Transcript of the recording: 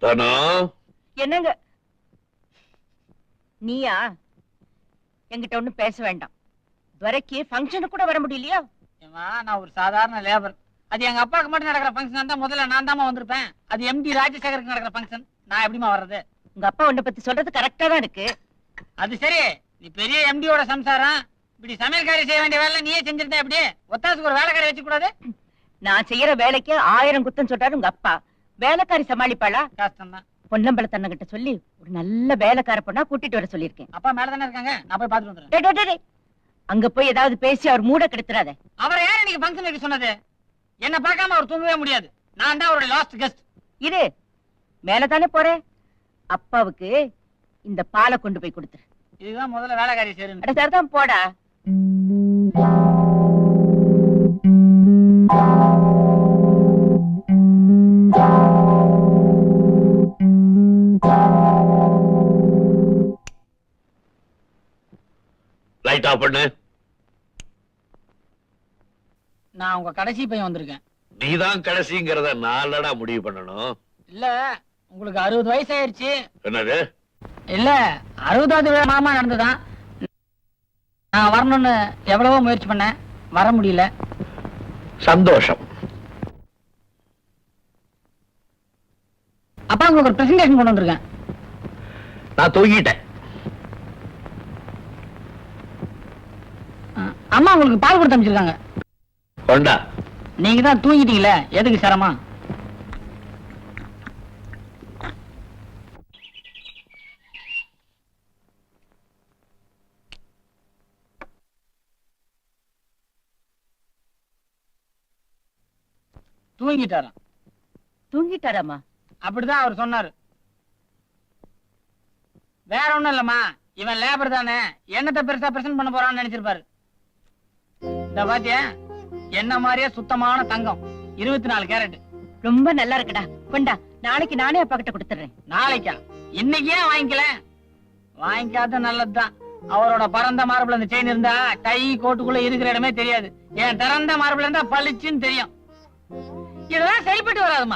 தானா? என்னங்க நீயா? என்கிட்ட ஒண்ணும் பேச வேண்டாம். துரைக்கு ஃபங்க்ஷனுக்கு கூட வர முடியலையா? நான் ஒரு சாதாரண லேபர். அது எங்க அப்பாவுக்கு மட்டும் நடக்கிற ஃபங்க்ஷன் தான் முதல்ல நான் தாமா வந்திருப்பேன். அது எம்டி ராஜசேகருக்கு நடக்கிற ஃபங்க்ஷன். நான் எப்படிமா வர்றது? உங்க அப்பா உன்னை பத்தி சொல்றது கரெக்டா தான் இருக்கு. அது சரி, நீ பெரிய எம்டியோட சம்சாரம். இப்படி சமையல்காரி செய்ய வேண்டிய வேலை நீயே செஞ்சிருந்தா எப்படி? ஒத்தாசுக்கு ஒரு வேலைக்காரி வச்சு கூடாது? நான் செய்யற வேலைக்கு 1000 குத்தம் சொல்றாரு உங்க அப்பா. வேலைக்காரி சமாளிப்பாளா? கஷ்டம் தான். பொன்னம்பல தன்னகிட்ட சொல்லி ஒரு நல்ல வேலைக்கார பொண்ணா கூட்டிட்டு வர சொல்லிருக்கேன். அப்பா மேலதானே இருக்காங்க, நான் போய் பாத்துட்டு வந்துடுறேன். டேய், டேய், டேய். அங்க போய் ஏதாவது பேசி அவர் மூட கெடுத்துறாத. அவரை யார் இன்னைக்கு ஃபங்க்ஷன் வைக்க சொன்னது? என்ன பார்க்காம அவர் தூங்கவே முடியாது. நான் தான் அவருடைய லாஸ்ட் கெஸ்ட். இரு, மேலதானே போறேன். அப்பாவுக்கு இந்த பாலை கொண்டு போய் கொடுத்துரு. இதுதான் முதல்ல வேலைக்காரி சேருங்க. அட சரிதான், போடா. லைட் ஆஃப் பண்ணு. நான் உங்க கடைசி பையன் வந்திருக்கேன். நீதான் கடைசிங்கிறத நாளடா முடிவு பண்ணணும். இல்ல, உங்களுக்கு 60 வயசு ஆயிருச்சு. என்னது? இல்ல, 60வது மாமா நடந்துதான். நான் வரணும்னு எவ்வளவோ முயற்சி பண்ணேன், வர முடியல. சந்தோஷம். அப்பா உங்களுக்கு ஒரு பிரசன்டேஷன் கொண்டு வந்திருக்கேன். நான் தூங்கிட்டேன். அம்மா உங்களுக்கு பால் கொடுத்து அமைச்சிருக்காங்க. கொண்டா. நீங்க தான் தூங்கிட்டீங்களே, எதுக்கு சிரமம்? தூங்கிட்டாராம். தூங்கிட்டாராமா? அப்படிதான் அவர் சொன்னாரு. வேற ஒண்ணும் இல்லம்மா, இவன் லேபர் தானே, என்னத்தை பெருசா பிரசன்ட் பண்ண போறான்னு நினைச்சிருப்பாரு. இந்த பாத்தியா, என்ன மாதிரியே சுத்தமான தங்கம், 24 கேரட். ரொம்ப நல்லா இருக்குடா. கொண்டா, நாளைக்கு நானே அப்பா கிட்ட கொடுத்துறேன். நாளைக்கா? இன்னைக்கே வாங்கிக்கல? வாங்கிக்காத நல்லதுதான். அவரோட பரந்த மார்பிள் அந்த செயின் இருந்தா டை கோட்டுக்குள்ள இருக்கிற இடமே தெரியாது. என் திறந்த மார்பிள் இருந்தா பளிச்சுன்னு தெரியும். இதெல்லாம் சரிப்பட்டு வராதுமா.